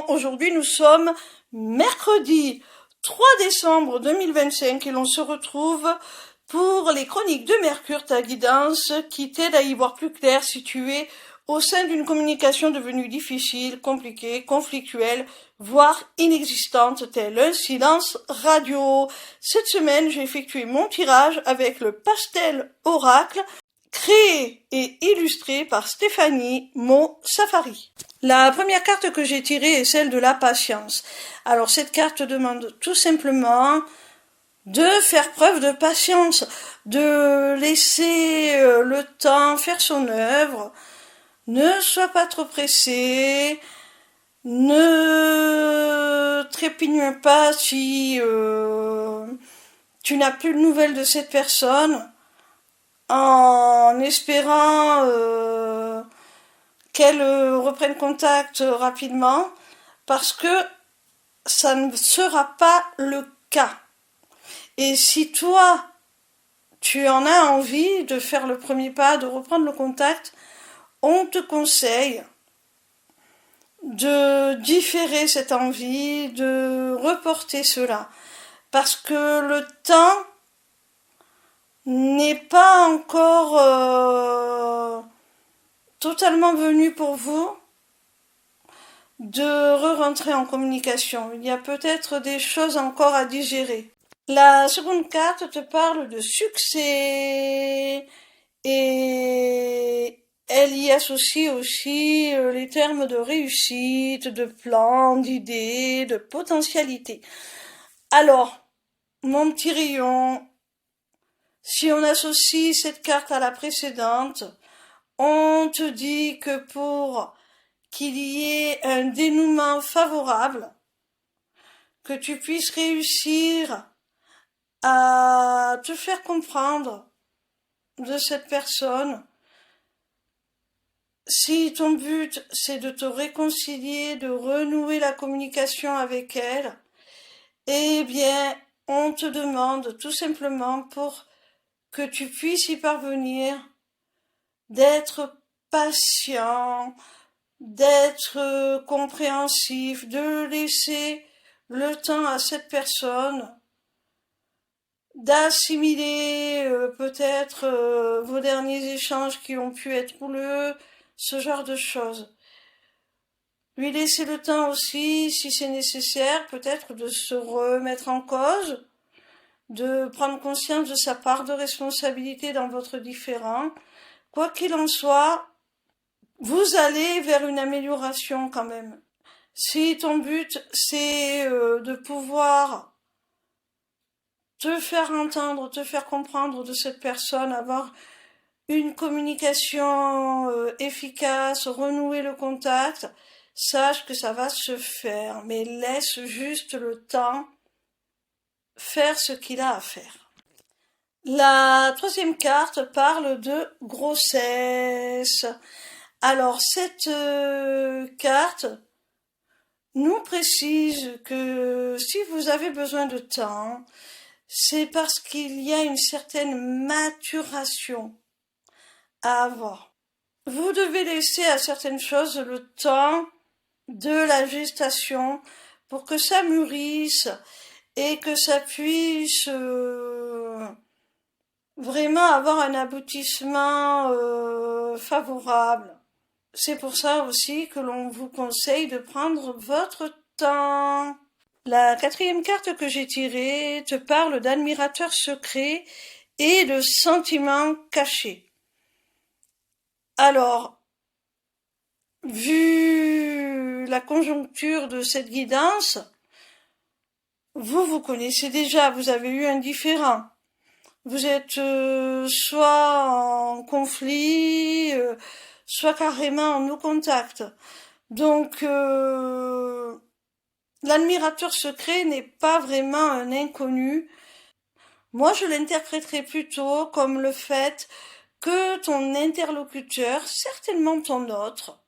Bon, aujourd'hui nous sommes mercredi 3 décembre 2025 et l'on se retrouve pour les chroniques de Mercure, ta guidance qui t'aide à y voir plus clair si tu es au sein d'une communication devenue difficile, compliquée, conflictuelle, voire inexistante, tel un silence radio. Cette semaine, j'ai effectué mon tirage avec le pastel oracle, créé et illustré par Stéphanie Mo Safari. La première carte que j'ai tirée est celle de la patience. Alors cette carte demande tout simplement de faire preuve de patience, de laisser le temps faire son œuvre. Ne sois pas trop pressé, ne trépigne pas si tu n'as plus de nouvelles de cette personne, en espérant qu'elle reprenne contact rapidement, parce que ça ne sera pas le cas. Et si toi, tu en as envie de faire le premier pas, de reprendre le contact, on te conseille de différer cette envie, de reporter cela. Parce que le temps n'est pas encore totalement venu pour vous de re-rentrer en communication. Il y a peut-être des choses encore à digérer. La seconde carte te parle de succès et elle y associe aussi les termes de réussite, de plan, d'idée, de potentialité. Alors, mon petit rayon, si on associe cette carte à la précédente, on te dit que pour qu'il y ait un dénouement favorable, que tu puisses réussir à te faire comprendre de cette personne, si ton but c'est de te réconcilier, de renouer la communication avec elle, eh bien on te demande tout simplement pour que tu puisses y parvenir d'être patient, d'être compréhensif, de laisser le temps à cette personne d'assimiler peut-être vos derniers échanges qui ont pu être houleux, ce genre de choses. Lui laisser le temps aussi, si c'est nécessaire, peut-être de se remettre en cause, de prendre conscience de sa part de responsabilité dans votre différend. Quoi qu'il en soit, vous allez vers une amélioration quand même. Si ton but c'est de pouvoir te faire entendre, te faire comprendre de cette personne, avoir une communication efficace, renouer le contact, sache que ça va se faire, mais laisse juste le temps faire ce qu'il a à faire. La troisième carte parle de grossesse. Alors cette carte nous précise que si vous avez besoin de temps, c'est parce qu'il y a une certaine maturation à avoir. Vous devez laisser à certaines choses le temps de la gestation pour que ça mûrisse et que ça puisse vraiment avoir un aboutissement favorable. C'est pour ça aussi que l'on vous conseille de prendre votre temps. La quatrième carte que j'ai tirée te parle d'admirateur secret et de sentiments cachés. Alors, vu la conjoncture de cette guidance, vous connaissez déjà, vous avez eu un différend. Vous êtes soit en conflit, soit carrément en no-contact. Donc, l'admirateur secret n'est pas vraiment un inconnu. Moi, je l'interpréterais plutôt comme le fait que ton interlocuteur, certainement ton autre,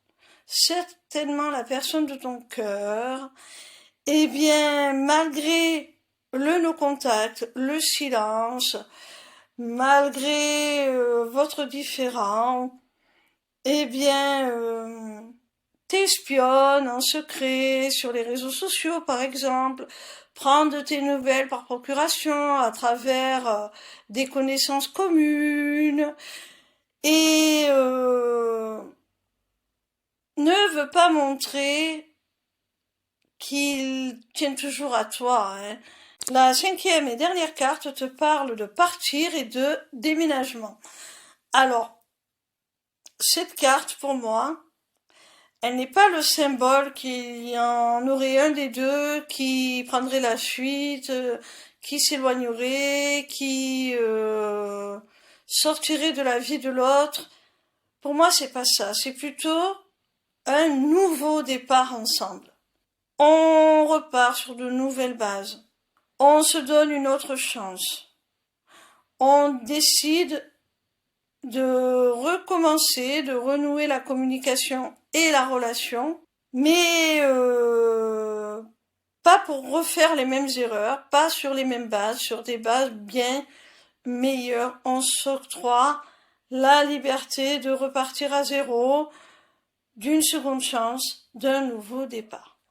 certainement la personne de ton cœur, eh bien, malgré le no-contact, le silence, malgré votre différend, eh bien, t'espionne en secret sur les réseaux sociaux, par exemple, prend de tes nouvelles par procuration à travers des connaissances communes et ne veut pas montrer qu'il tient toujours à toi, hein. La cinquième et dernière carte te parle de partir et de déménagement. Alors, cette carte, pour moi, elle n'est pas le symbole qu'il y en aurait un des deux qui prendrait la fuite, qui s'éloignerait, qui sortirait de la vie de l'autre. Pour moi, c'est pas ça. C'est plutôt un nouveau départ ensemble. On repart sur de nouvelles bases. On se donne une autre chance. On décide de recommencer, de renouer la communication et la relation, mais pas pour refaire les mêmes erreurs, pas sur les mêmes bases, sur des bases bien meilleures. On s'octroie la liberté de repartir à zéro, d'une seconde chance, d'un nouveau départ.